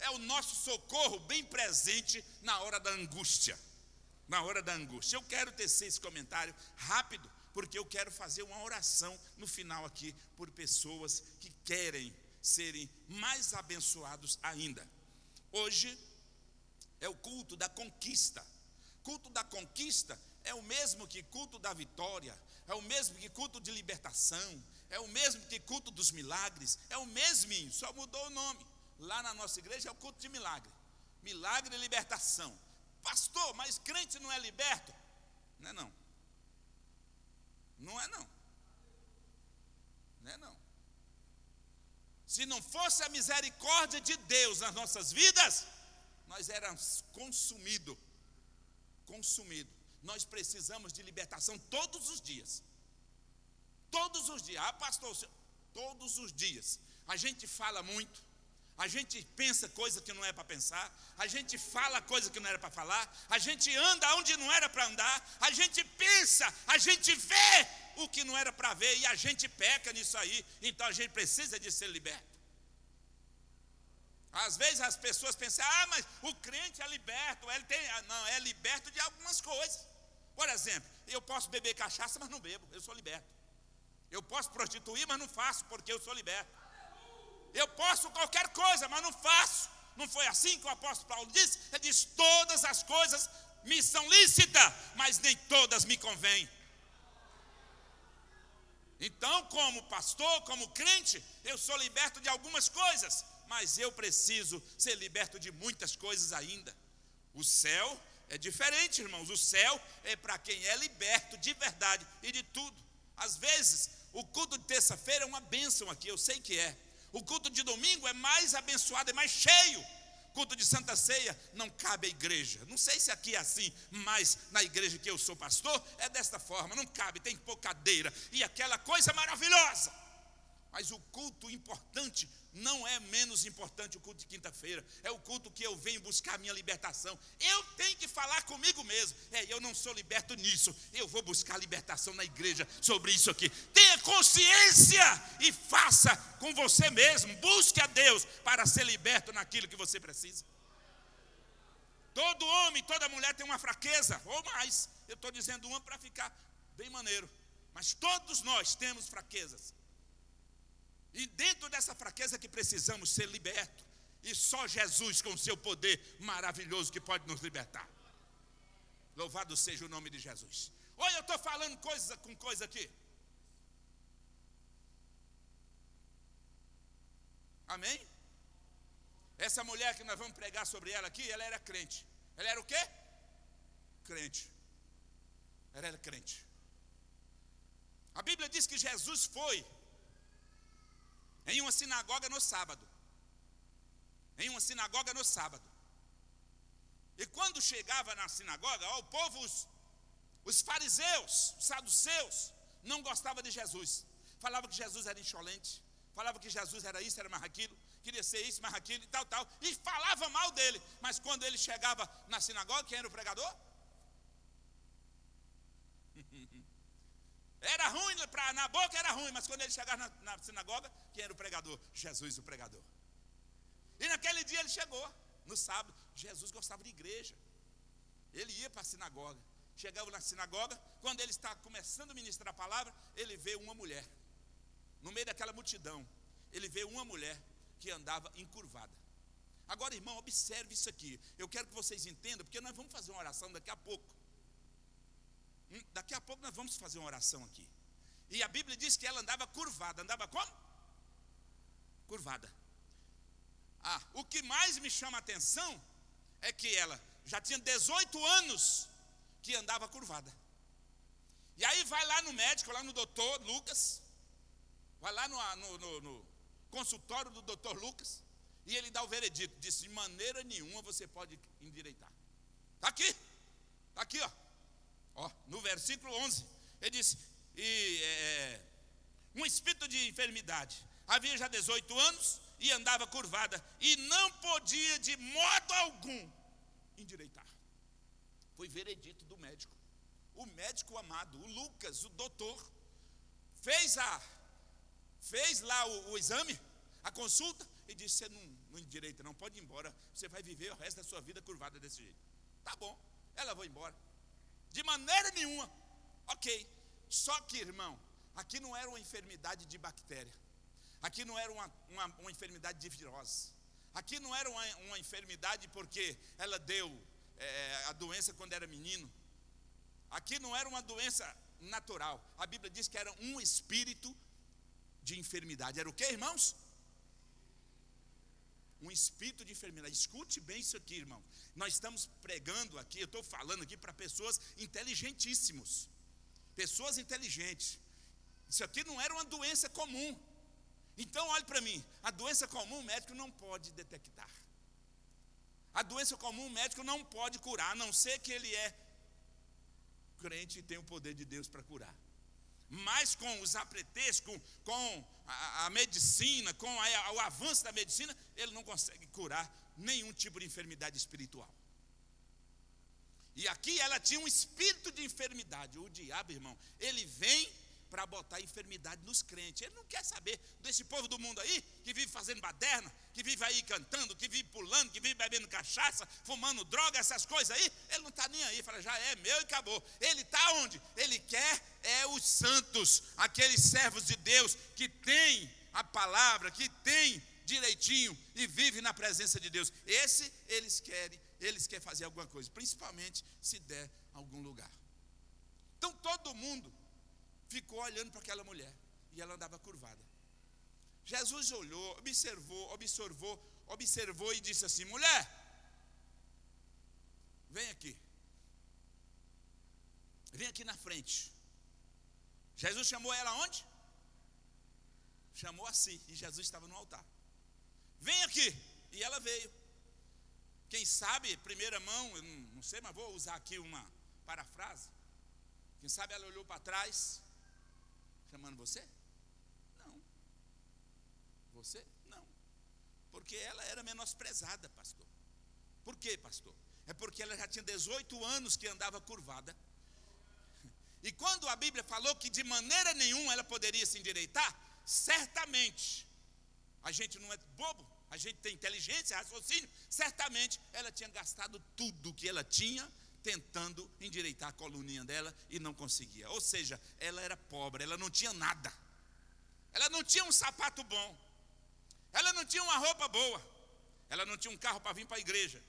é o nosso socorro bem presente na hora da angústia. Na hora da angústia. Eu quero tecer esse comentário rápido, porque eu quero fazer uma oração no final aqui por pessoas que querem serem mais abençoados ainda. Hoje é o culto da conquista. Culto da conquista é o mesmo que culto da vitória, é o mesmo que culto de libertação, é o mesmo que culto dos milagres, é o mesminho, só mudou o nome. Lá na nossa igreja é o culto de milagre. Milagre e libertação. Pastor, mas crente não é liberto? Não é não. Não é não. Não é não. Se não fosse a misericórdia de Deus nas nossas vidas, nós éramos consumidos. Nós precisamos de libertação todos os dias. Todos os dias. Ah, pastor, todos os dias. A gente fala muito. A gente pensa coisa que não é para pensar. A gente fala coisa que não era para falar. A gente anda onde não era para andar. A gente pensa, a gente vê o que não era para ver. E a gente peca nisso aí. Então a gente precisa de ser liberto. Às vezes as pessoas pensam, mas o crente é liberto. Ele tem, não, é liberto de algumas coisas. Por exemplo, eu posso beber cachaça, mas não bebo. Eu sou liberto. Eu posso prostituir, mas não faço, porque eu sou liberto. Eu posso qualquer coisa, mas não faço. Não foi assim que o apóstolo Paulo disse? Ele diz, todas as coisas me são lícitas, mas nem todas me convêm. Então, como pastor, como crente, eu sou liberto de algumas coisas, mas eu preciso ser liberto de muitas coisas ainda. O céu é diferente, irmãos. O céu é para quem é liberto de verdade e de tudo. Às vezes, o culto de terça-feira é uma bênção aqui, eu sei que é. O culto de domingo é mais abençoado, é mais cheio. Culto de Santa Ceia não cabe à igreja. Não sei se aqui é assim, mas na igreja que eu sou pastor é desta forma, não cabe, tem que pôr cadeira e aquela coisa maravilhosa. Mas o culto importante não é menos importante o culto de quinta-feira. É o culto que eu venho buscar a minha libertação. Eu tenho que falar comigo mesmo. Eu não sou liberto nisso. Eu vou buscar libertação na igreja sobre isso aqui. Tenha consciência e faça com você mesmo. Busque a Deus para ser liberto naquilo que você precisa. Todo homem, toda mulher tem uma fraqueza, ou mais. Eu estou dizendo uma para ficar bem maneiro. Mas todos nós temos fraquezas. E dentro dessa fraqueza que precisamos ser libertos. E só Jesus com o seu poder maravilhoso que pode nos libertar. Louvado seja o nome de Jesus. Olha, eu estou falando coisa com coisa aqui. Amém? Essa mulher que nós vamos pregar sobre ela aqui, ela era crente. Ela era o quê? Crente. Ela era crente. A Bíblia diz que Jesus foi em uma sinagoga no sábado. Em uma sinagoga no sábado. E quando chegava na sinagoga, o povo, os fariseus, os saduceus, não gostavam de Jesus. Falavam que Jesus era insolente. Falavam que Jesus era isso, era mais aquilo. Queria ser isso, mais aquilo e tal. E falava mal dele. Mas quando ele chegava na sinagoga, quem era o pregador? Era ruim, na boca era ruim, mas quando ele chegava na sinagoga, quem era o pregador? Jesus, o pregador. E naquele dia ele chegou, no sábado. Jesus gostava de igreja. Ele ia para a sinagoga. Chegava na sinagoga, quando ele está começando a ministrar a palavra, ele vê uma mulher. No meio daquela multidão, ele vê uma mulher que andava encurvada. Agora, irmão, observe isso aqui. Eu quero que vocês entendam, porque nós vamos fazer uma oração daqui a pouco. Daqui a pouco nós vamos fazer uma oração aqui. E a Bíblia diz que ela andava curvada. Andava como? Curvada. O que mais me chama a atenção é que ela já tinha 18 anos que andava curvada. E aí vai lá no médico, lá no doutor Lucas, vai lá no consultório do doutor Lucas, e ele dá o veredito, diz, de maneira nenhuma você pode endireitar. Está aqui, ó, no versículo 11, ele diz, um espírito de enfermidade, havia já 18 anos, e andava curvada, e não podia de modo algum endireitar. Foi veredito do médico. O médico amado, o Lucas, o doutor, fez lá o exame, a consulta, e disse, você não endireita não, pode ir embora. Você vai viver o resto da sua vida curvada desse jeito. Tá bom, ela vai embora. De maneira nenhuma. Ok. Só que, irmão, aqui não era uma enfermidade de bactéria. Aqui não era uma enfermidade de virose. Aqui não era uma enfermidade porque ela deu a doença quando era menino. Aqui não era uma doença natural. A Bíblia diz que era um espírito de enfermidade. Era o que, irmãos? Um espírito de enfermidade. Escute bem isso aqui, irmão. Nós estamos pregando aqui, eu estou falando aqui para pessoas inteligentíssimos. Pessoas inteligentes. Isso aqui não era uma doença comum. Então, olhe para mim. A doença comum o médico não pode detectar. A doença comum o médico não pode curar, a não ser que ele é crente e tem o poder de Deus para curar. Mas com os apretextos, com a medicina, com o avanço da medicina, ele não consegue curar nenhum tipo de enfermidade espiritual. E aqui ela tinha um espírito de enfermidade. O diabo, irmão, ele vem para botar enfermidade nos crentes. Ele não quer saber desse povo do mundo aí, que vive fazendo baderna, que vive aí cantando, que vive pulando, que vive bebendo cachaça, fumando droga, essas coisas aí. Ele não está nem aí, fala, já é meu e acabou. Ele está onde? Ele quer os santos, aqueles servos de Deus, que tem a palavra, que tem direitinho e vive na presença de Deus. Eles querem fazer alguma coisa, principalmente se der algum lugar. Então todo mundo ficou olhando para aquela mulher e ela andava curvada. Jesus olhou, observou e disse assim: mulher, vem aqui na frente. Jesus chamou ela onde? Chamou a si, e Jesus estava no altar. Vem aqui, e ela veio. Quem sabe, primeira mão, eu não sei, mas vou usar aqui uma parafrase. Quem sabe ela olhou para trás, chamando você? Não. Você? Não. Porque ela era menosprezada, pastor. Por quê, pastor? É porque ela já tinha 18 anos que andava curvada. E quando a Bíblia falou que de maneira nenhuma ela poderia se endireitar, certamente, a gente não é bobo, a gente tem inteligência, raciocínio, certamente ela tinha gastado tudo que ela tinha tentando endireitar a coluninha dela e não conseguia. Ou seja, ela era pobre, ela não tinha nada. Ela não tinha um sapato bom. Ela não tinha uma roupa boa. Ela não tinha um carro para vir para a igreja.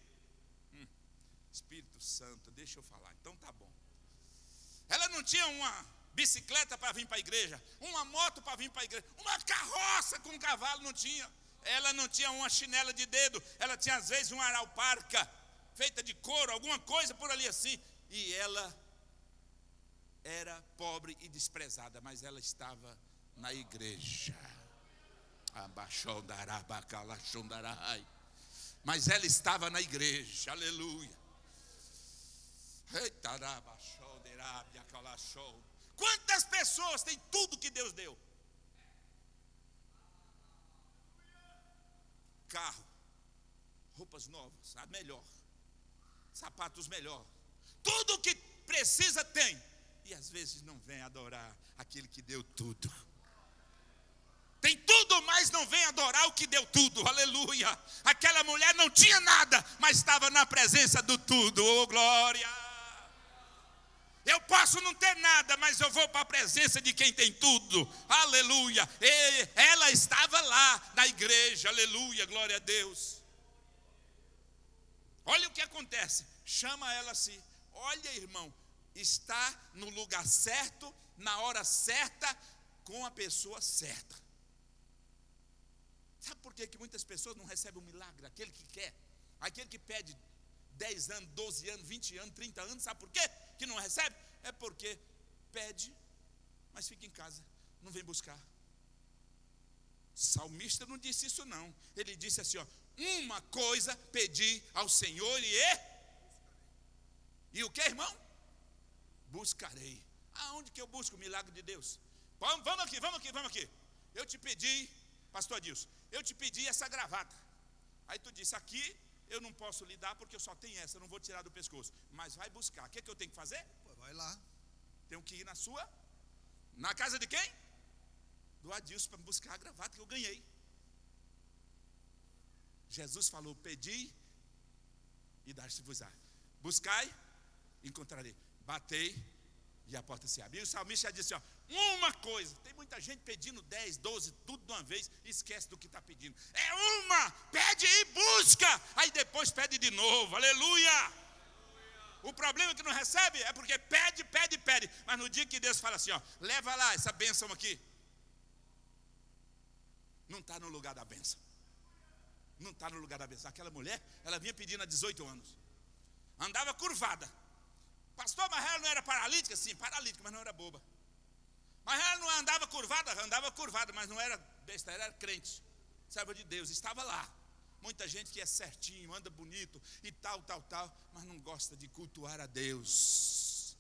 Espírito Santo, deixa eu falar. Então tá bom. Ela não tinha uma bicicleta para vir para a igreja, uma moto para vir para a igreja, uma carroça com um cavalo não tinha. Ela não tinha uma chinela de dedo. Ela tinha às vezes uma arauparca feita de couro, alguma coisa por ali assim. E ela era pobre e desprezada, mas ela estava na igreja. Mas ela estava na igreja, aleluia. Quantas pessoas têm tudo que Deus deu? Carro, roupas novas, a melhor, sapatos melhor, tudo que precisa tem, e às vezes não vem adorar aquele que deu tudo. Tem tudo, mas não vem adorar o que deu tudo, aleluia. Aquela mulher não tinha nada, mas estava na presença do tudo, oh glória. Eu posso não ter nada, mas eu vou para a presença de quem tem tudo, aleluia. E ela estava lá na igreja, aleluia, glória a Deus. Olha o que acontece, chama ela assim, olha irmão, está no lugar certo, na hora certa, com a pessoa certa. Sabe por que muitas pessoas não recebem o milagre? Aquele que quer, aquele que pede 10 anos, 12 anos, 20 anos, 30 anos, sabe por quê que não recebe? É porque pede, mas fica em casa, não vem buscar. Salmista não disse isso não, ele disse assim, ó, uma coisa pedi ao Senhor e o que, irmão? Buscarei. Aonde que eu busco o milagre de Deus? Vamos aqui. Eu te pedi, pastor Adilson, eu te pedi essa gravata. Aí tu disse, aqui eu não posso lhe dar porque eu só tenho essa, eu não vou tirar do pescoço. Mas vai buscar. O que eu tenho que fazer? Pô, vai lá. Tenho que ir na casa de quem? Do Adilson, para buscar a gravata que eu ganhei. Jesus falou: pedi e dar-se-vos-á. Buscai, encontrarei. Batei e a porta se abre. E o salmista já disse: ó, uma coisa. Tem muita gente pedindo 10, 12, tudo de uma vez, e esquece do que está pedindo. É uma, pede e busca, aí depois pede de novo. Aleluia! O problema é que não recebe é porque pede, pede, pede. Mas no dia que Deus fala assim, ó, leva lá essa bênção aqui, não está no lugar da bênção. Não está no lugar da bênção. Aquela mulher, ela vinha pedindo há 18 anos. Andava curvada. Pastor, mas ela não era paralítica? Sim, paralítica, mas não era boba. Mas ela não andava curvada, mas não era besta, era crente. Serva de Deus, estava lá. Muita gente que é certinho, anda bonito e tal, mas não gosta de cultuar a Deus.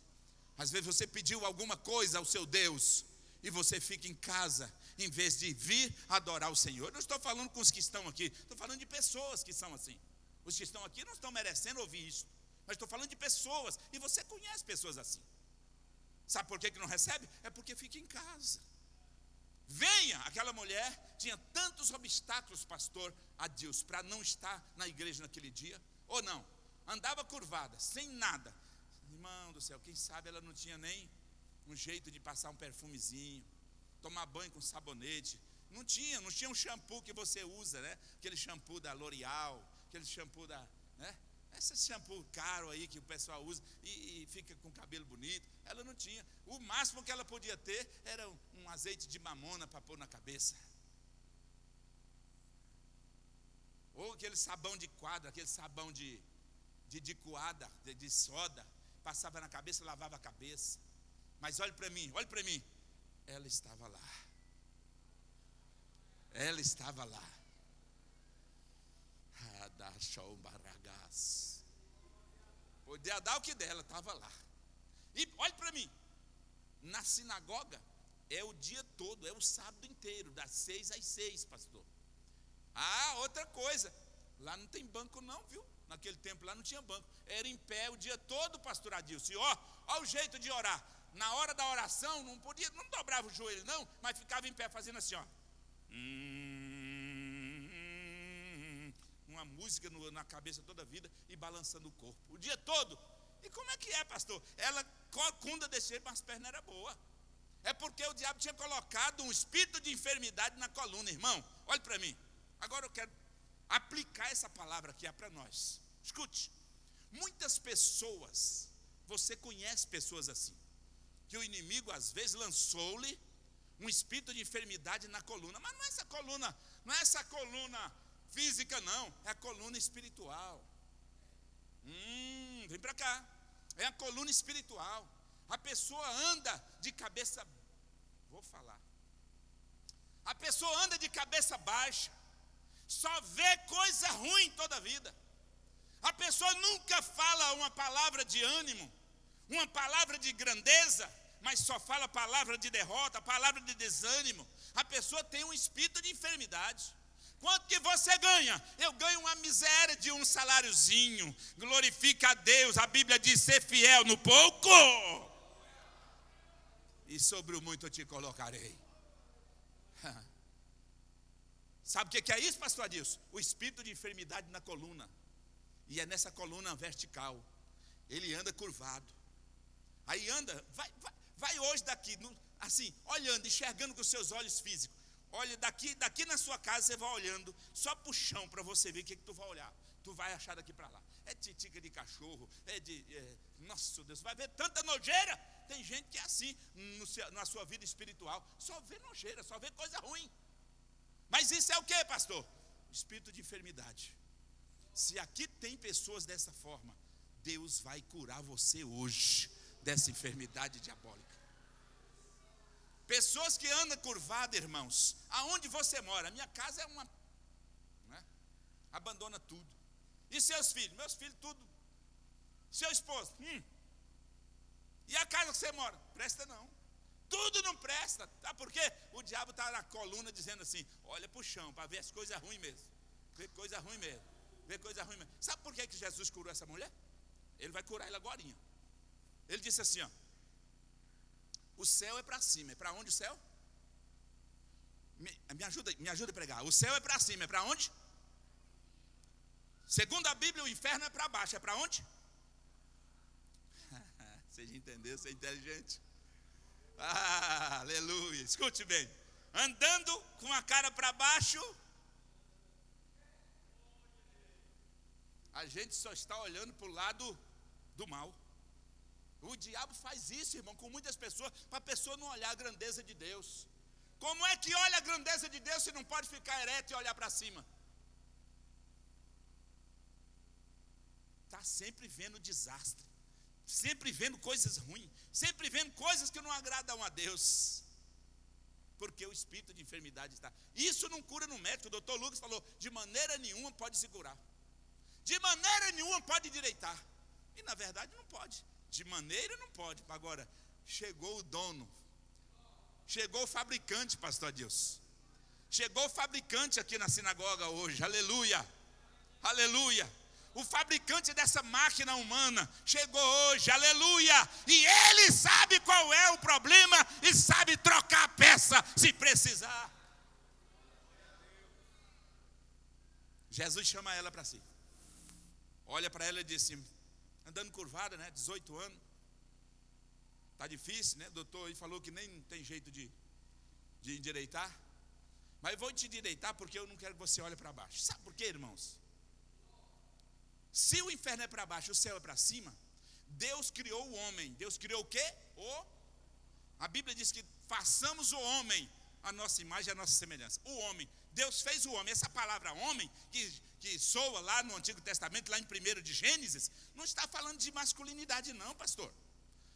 Às vezes você pediu alguma coisa ao seu Deus e você fica em casa, em vez de vir adorar o Senhor. Eu não estou falando com os que estão aqui, estou falando de pessoas que são assim. Os que estão aqui não estão merecendo ouvir isso, mas estou falando de pessoas, e você conhece pessoas assim. Sabe por que não recebe? É porque fica em casa. Venha, aquela mulher tinha tantos obstáculos, pastor Adilson, para não estar na igreja naquele dia, ou não, andava curvada, sem nada. Irmão do céu, quem sabe ela não tinha nem um jeito de passar um perfumezinho, tomar banho com sabonete. Não tinha um shampoo que você usa, né? Aquele shampoo da L'Oreal, aquele shampoo da, né? Esse shampoo caro aí que o pessoal usa e fica com o cabelo bonito. Ela não tinha. O máximo que ela podia ter era um azeite de mamona para pôr na cabeça. Ou aquele sabão de quadro, aquele sabão de coada, de soda. Passava na cabeça, lavava a cabeça. Mas olhe para mim. Ela estava lá. Ela estava lá. Podia dar o que dela, estava lá. E olhe para mim, na sinagoga é o dia todo, é o sábado inteiro, das 6 às 6, pastor. Ah, outra coisa, lá não tem banco não, viu? Naquele tempo lá não tinha banco, era em pé o dia todo, pastor Adilson. E ó o jeito de orar. Na hora da oração não dobrava o joelho não, mas ficava em pé fazendo assim, ó. Uma música na cabeça toda a vida e balançando o corpo, o dia todo. E como é que é, pastor? Ela corcunda desse jeito, mas as pernas eram boas. É porque o diabo tinha colocado um espírito de enfermidade na coluna, irmão. Olhe para mim. Agora eu quero aplicar essa palavra que é para nós. Escute. Muitas pessoas, você conhece pessoas assim, que o inimigo às vezes lançou-lhe um espírito de enfermidade na coluna. Mas não é essa coluna física não, é a coluna espiritual. Vem para cá. É a coluna espiritual. A pessoa anda de cabeça, a pessoa anda de cabeça baixa, só vê coisa ruim toda a vida. A pessoa nunca fala uma palavra de ânimo, uma palavra de grandeza, mas só fala palavra de derrota, palavra de desânimo. A pessoa tem um espírito de enfermidade. Quanto que você ganha? Eu ganho uma miséria de um saláriozinho. Glorifica a Deus. A Bíblia diz: ser fiel no pouco, e sobre o muito eu te colocarei. Sabe o que é isso, pastor Adilson? O espírito de enfermidade na coluna. E é nessa coluna vertical. Ele anda curvado. Aí anda, vai hoje daqui, assim, olhando, enxergando com os seus olhos físicos. Olha, daqui na sua casa você vai olhando só para o chão para você ver o que tu vai olhar. Tu vai achar daqui para lá. É titica de cachorro, nossa Deus, vai ver tanta nojeira. Tem gente que é assim na sua vida espiritual, só vê nojeira, só vê coisa ruim. Mas isso é o que, pastor? Espírito de enfermidade. Se aqui tem pessoas dessa forma, Deus vai curar você hoje dessa enfermidade diabólica. Pessoas que andam curvadas, irmãos, aonde você mora? A minha casa é uma, né? Abandona tudo. E seus filhos? Meus filhos tudo. Seu esposo? E a casa que você mora? Presta não. Tudo não presta. Sabe por quê? O diabo está na coluna dizendo assim: olha para o chão para ver as coisas ruins mesmo. Ver coisa ruim mesmo. Ver coisa ruim mesmo. Sabe por que Jesus curou essa mulher? Ele vai curar ela agorinha. Ele disse assim, ó: o céu é para cima. É para onde o céu? Me ajuda a pregar. O céu é para cima. É para onde? Segundo a Bíblia, o inferno é para baixo. É para onde? Você já entendeu? Você é inteligente? Aleluia. Escute bem. Andando com a cara para baixo, a gente só está olhando para o lado do mal. O diabo faz isso, irmão, com muitas pessoas, para a pessoa não olhar a grandeza de Deus. Como é que olha a grandeza de Deus se não pode ficar ereto e olhar para cima? Está sempre vendo desastre, sempre vendo coisas ruins, sempre vendo coisas que não agradam a Deus, porque o espírito de enfermidade está. Isso não cura no médico. O doutor Lucas falou, de maneira nenhuma pode se curar, de maneira nenhuma pode endireitar, e na verdade não pode, de maneira não pode. Agora, chegou o dono, chegou o fabricante, pastor Deus, chegou o fabricante aqui na sinagoga hoje, aleluia, aleluia. O fabricante dessa máquina humana chegou hoje, aleluia, e ele sabe qual é o problema e sabe trocar a peça se precisar. Jesus chama ela para si, olha para ela e diz assim, andando curvada, né, 18 anos, está difícil, né, doutor aí falou que nem tem jeito de endireitar, mas eu vou te endireitar porque eu não quero que você olhe para baixo. Sabe por quê, irmãos? Se o inferno é para baixo, o céu é para cima, Deus criou o homem. Deus criou o quê? A Bíblia diz que façamos o homem a nossa imagem e a nossa semelhança. O homem, Deus fez o homem. Essa palavra homem, que soa lá no Antigo Testamento, lá em 1 de Gênesis, não está falando de masculinidade não, pastor.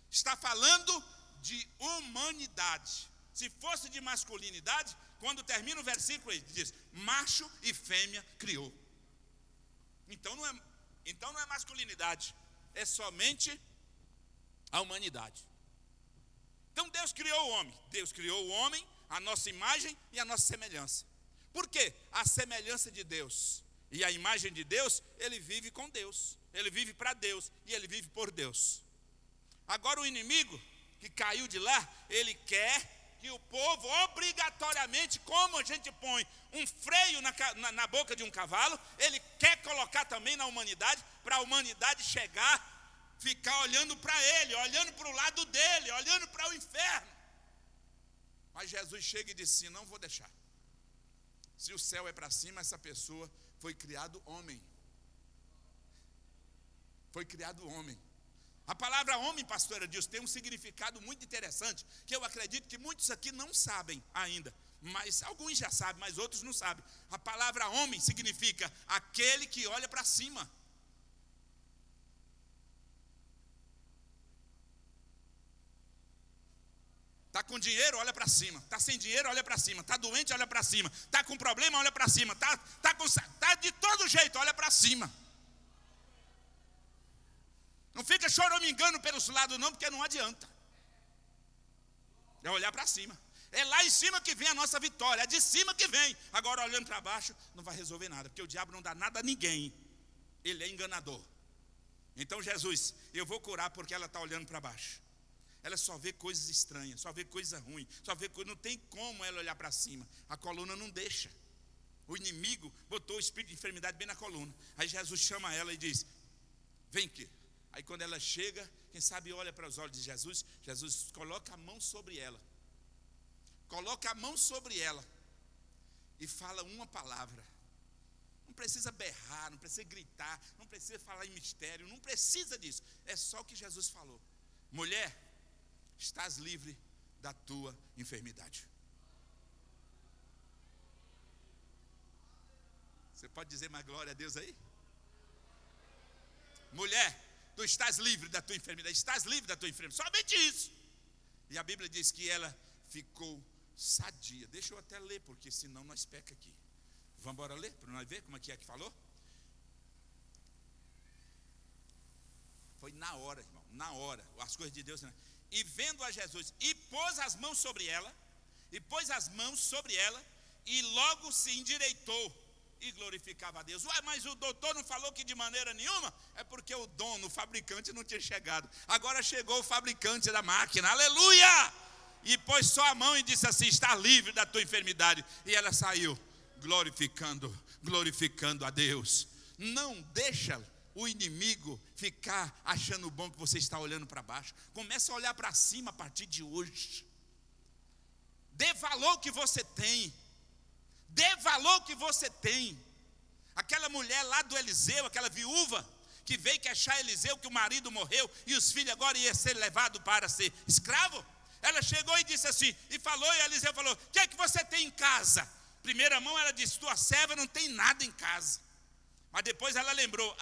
Está falando de humanidade. Se fosse de masculinidade, quando termina o versículo, ele diz, macho e fêmea criou. Então não é masculinidade, é somente a humanidade. Então Deus criou o homem. Deus criou o homem, a nossa imagem e a nossa semelhança. Por quê? A semelhança de Deus e a imagem de Deus, ele vive com Deus, ele vive para Deus e ele vive por Deus. Agora o inimigo que caiu de lá, ele quer que o povo obrigatoriamente, como a gente põe um freio na boca de um cavalo, ele quer colocar também na humanidade, para a humanidade chegar, ficar olhando para ele, olhando para o lado dele, olhando para o inferno. Mas Jesus chega e diz assim, não vou deixar. Se o céu é para cima, essa pessoa foi criado homem. Foi criado homem. A palavra homem, pastor Edilson, tem um significado muito interessante, que eu acredito que muitos aqui não sabem ainda, mas alguns já sabem, mas outros não sabem. A palavra homem significa aquele que olha para cima. Está com dinheiro, olha para cima. Está sem dinheiro, olha para cima. Está doente, olha para cima. Está com problema, olha para cima. Está de todo jeito, olha para cima. Não fica choramingando pelos lados não, porque não adianta. É olhar para cima. É lá em cima que vem a nossa vitória, é de cima que vem. Agora olhando para baixo não vai resolver nada, porque o diabo não dá nada a ninguém. Ele é enganador. Então Jesus, eu vou curar porque ela está olhando para baixo. Ela só vê coisas estranhas, só vê coisa ruim, não tem como ela olhar para cima. A coluna não deixa. O inimigo botou o espírito de enfermidade bem na coluna. Aí Jesus chama ela e diz, vem aqui. Aí quando ela chega, quem sabe olha para os olhos de Jesus, Jesus coloca a mão sobre ela. Coloca a mão sobre ela e fala uma palavra. Não precisa berrar, não precisa gritar, não precisa falar em mistério, não precisa disso. É só o que Jesus falou. Mulher, estás livre da tua enfermidade. Você pode dizer mais glória a Deus aí? Mulher, tu estás livre da tua enfermidade, estás livre da tua enfermidade, somente isso. E a Bíblia diz que ela ficou sadia. Deixa eu até ler, porque senão nós peca aqui. Vamos embora ler, para nós ver como é que falou? Foi na hora, irmão, na hora, as coisas de Deus, né? E vendo a Jesus, e pôs as mãos sobre ela, e logo se endireitou. E glorificava a Deus. Ué, mas o doutor não falou que de maneira nenhuma? É porque o dono, o fabricante não tinha chegado. Agora chegou o fabricante da máquina, aleluia! E pôs só a mão e disse assim, está livre da tua enfermidade. E ela saiu glorificando a Deus. Não deixa o inimigo ficar achando bom que você está olhando para baixo. Começa a olhar para cima a partir de hoje. Dê valor que você tem. Dê valor que você tem. Aquela mulher lá do Eliseu, aquela viúva, que veio queixar Eliseu que o marido morreu e os filhos agora iam ser levados para ser escravo. Ela chegou e disse assim, e Eliseu falou, o que é que você tem em casa? Primeira mão ela disse, tua serva não tem nada em casa. Mas depois ela lembrou,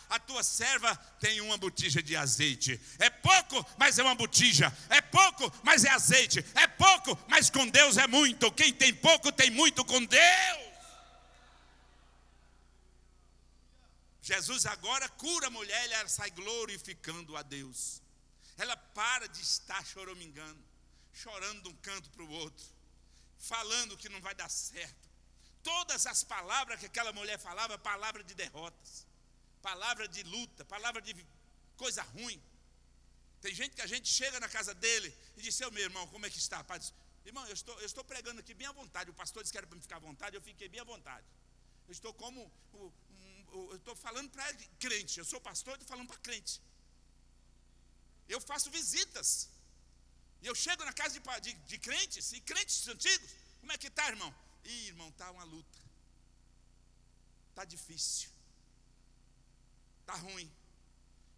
a tua serva tem uma botija de azeite. É pouco, mas é uma botija. É pouco, mas é azeite. É pouco, mas com Deus é muito. Quem tem pouco tem muito com Deus. Jesus agora cura a mulher e ela sai glorificando a Deus. Ela para de estar choramingando, chorando de um canto para o outro, falando que não vai dar certo. Todas as palavras que aquela mulher falava, palavra de derrotas, palavra de luta, palavra de coisa ruim. Tem gente que a gente chega na casa dele e diz, meu irmão, como é que está? Pai, irmão, eu estou pregando aqui bem à vontade. O pastor disse que era para me ficar à vontade, eu fiquei bem à vontade. Eu estou eu estou falando para crente, eu sou pastor, eu estou falando para crente. Eu faço visitas. E eu chego na casa de crentes, e crentes antigos. Como é que está, irmão? Ih, irmão, está uma luta. Está difícil. Está ruim.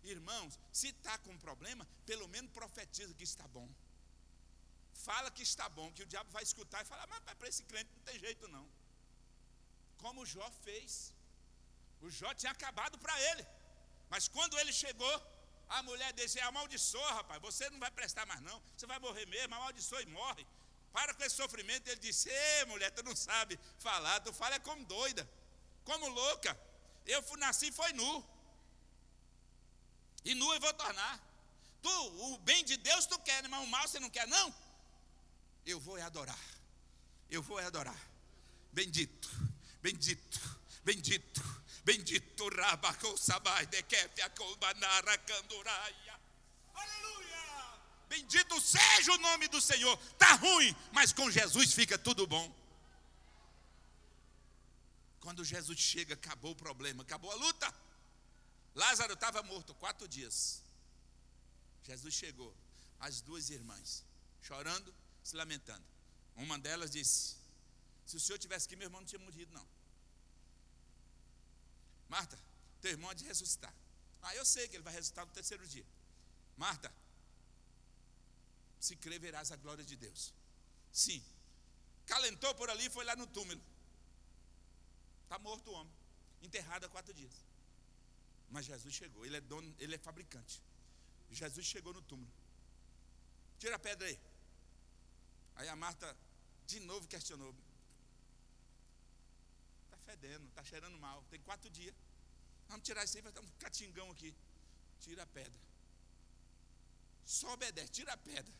Irmãos, se está com problema, pelo menos profetiza que está bom. Fala que está bom, que o diabo vai escutar e falar, mas para esse crente não tem jeito não. Como o Jó fez. O Jó tinha acabado para ele. Mas quando ele chegou, a mulher disse, amaldiçoa, rapaz, você não vai prestar mais não. Você vai morrer mesmo, amaldiçoa e morre. Para com esse sofrimento. Ele disse, mulher, tu não sabe falar, tu fala como doida, como louca. Eu nasci foi nu. E nu eu vou tornar. O bem de Deus tu quer, mas o mal você não quer não? Eu vou adorar. Eu vou adorar. Bendito, bendito, bendito, bendito, Rabacou Sabai, Dequefia, Colbanara, Canduraia. Aleluia! Bendito seja o nome do Senhor. Está ruim, mas com Jesus fica tudo bom. Quando Jesus chega, acabou o problema, acabou a luta. Lázaro estava morto 4 dias. Jesus chegou, as 2 irmãs, chorando, se lamentando. Uma delas disse, se o senhor tivesse aqui, meu irmão não tinha morrido não. Marta, teu irmão há de ressuscitar. Eu sei que ele vai ressuscitar no 3º dia. Marta, se crer verás a glória de Deus. Sim. Calentou por ali e foi lá no túmulo. Está morto o homem, enterrado há 4 dias. Mas Jesus chegou, ele é dono, ele é fabricante. Jesus chegou no túmulo. Tira a pedra aí. Aí a Marta de novo questionou. Está fedendo, está cheirando mal, tem 4 dias. Vamos tirar isso aí, vai dar um catingão aqui. Tira a pedra. Só obedece, tira a pedra.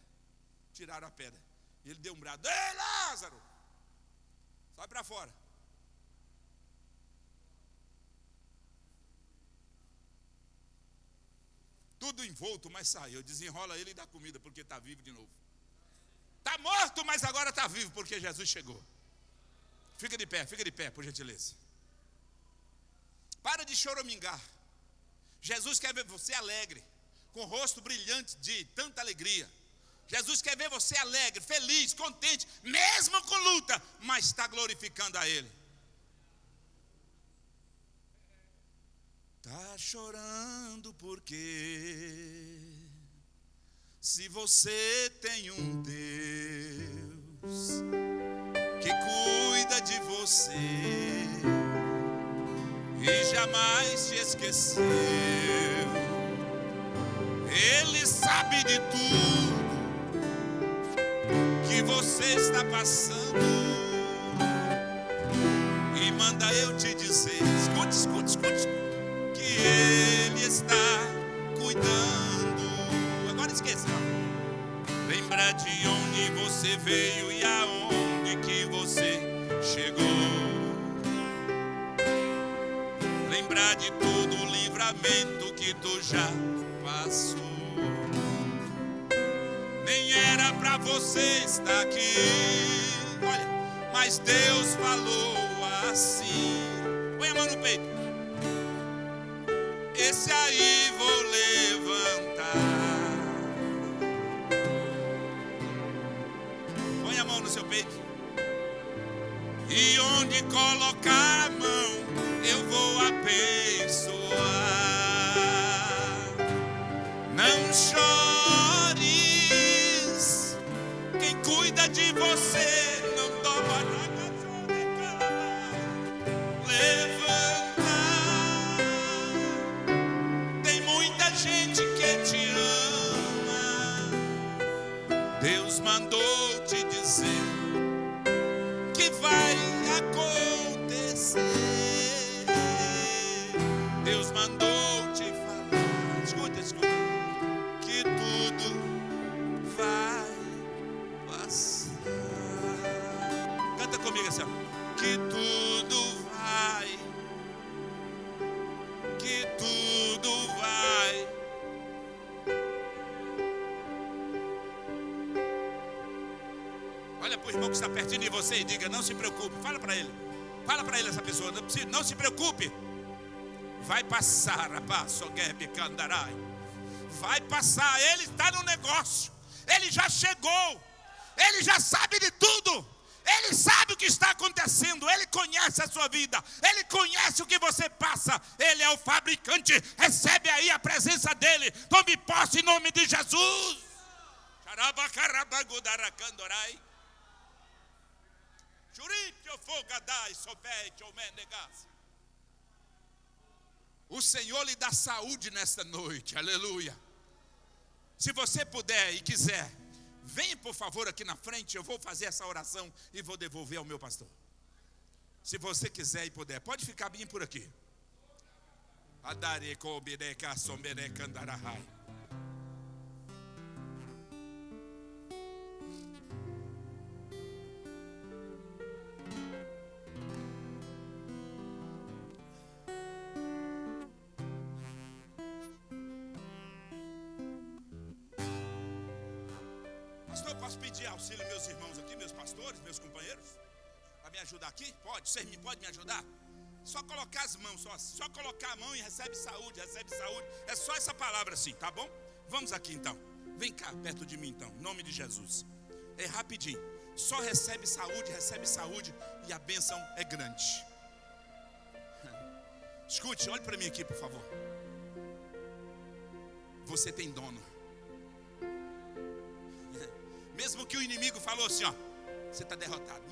Tiraram a pedra. Ele deu um brado. Ei, Lázaro! Sai para fora. Tudo envolto, mas saiu. Desenrola ele e dá comida, porque está vivo de novo. Está morto, mas agora está vivo, porque Jesus chegou. Fica de pé, por gentileza. Para de choramingar. Jesus quer ver você alegre, com o rosto brilhante de tanta alegria. Jesus quer ver você alegre, feliz, contente, mesmo com luta, mas está glorificando a Ele. Está chorando porque se você tem um Deus que cuida de você e jamais te esqueceu, Ele sabe de tudo que você está passando e manda eu te dizer, escute, que Ele está cuidando. Agora esqueça. Lembra de onde você veio e aonde que você chegou. Lembra de todo o livramento que tu já passou. Nem era pra você estar aqui, olha, mas Deus falou assim. Põe a mão no peito. esse aí vou levantar. Põe a mão no seu peito. E onde colocar a mão, eu vou abençoar. Não chores, quem cuida de você não toma água. Levanta, tem muita gente que te ama. Deus mandou te dizer que vai acontecer. Deus mandou te falar. Escuta, escuta. Que tudo vai passar. Canta comigo assim, ó. Que tudo vai. Que tudo vai. Olha para o irmão que está pertinho de você e diga: não se preocupe. Fala para ele. Fala para ele, essa pessoa. Não se preocupe. Vai passar, rapaz. Vai passar. Ele está no negócio. Ele já chegou. Ele já sabe de tudo. Ele sabe o que está acontecendo. Ele conhece a sua vida. Ele conhece o que você passa. Ele é o fabricante. Recebe aí a presença dele. Tome posse em nome de Jesus. O Senhor lhe dá saúde nesta noite. Aleluia. Se você puder e quiser, venha por favor aqui na frente. Eu vou fazer essa oração e vou devolver ao meu pastor. Se você quiser e puder, pode ficar bem por aqui. Pastor, posso pedir auxílio aos meus irmãos aqui, meus pastores, meus companheiros? Para me ajudar aqui? Pode? Você pode me ajudar? Só colocar as mãos, só colocar a mão e recebe saúde, recebe saúde. É só essa palavra assim, tá bom? Vamos aqui então. Vem cá, perto de mim então, em nome de Jesus. É rapidinho. Só recebe saúde e a bênção é grande. Escute, olhe para mim aqui, por favor. Você tem dono. Mesmo que o inimigo falou assim, ó, você está derrotado.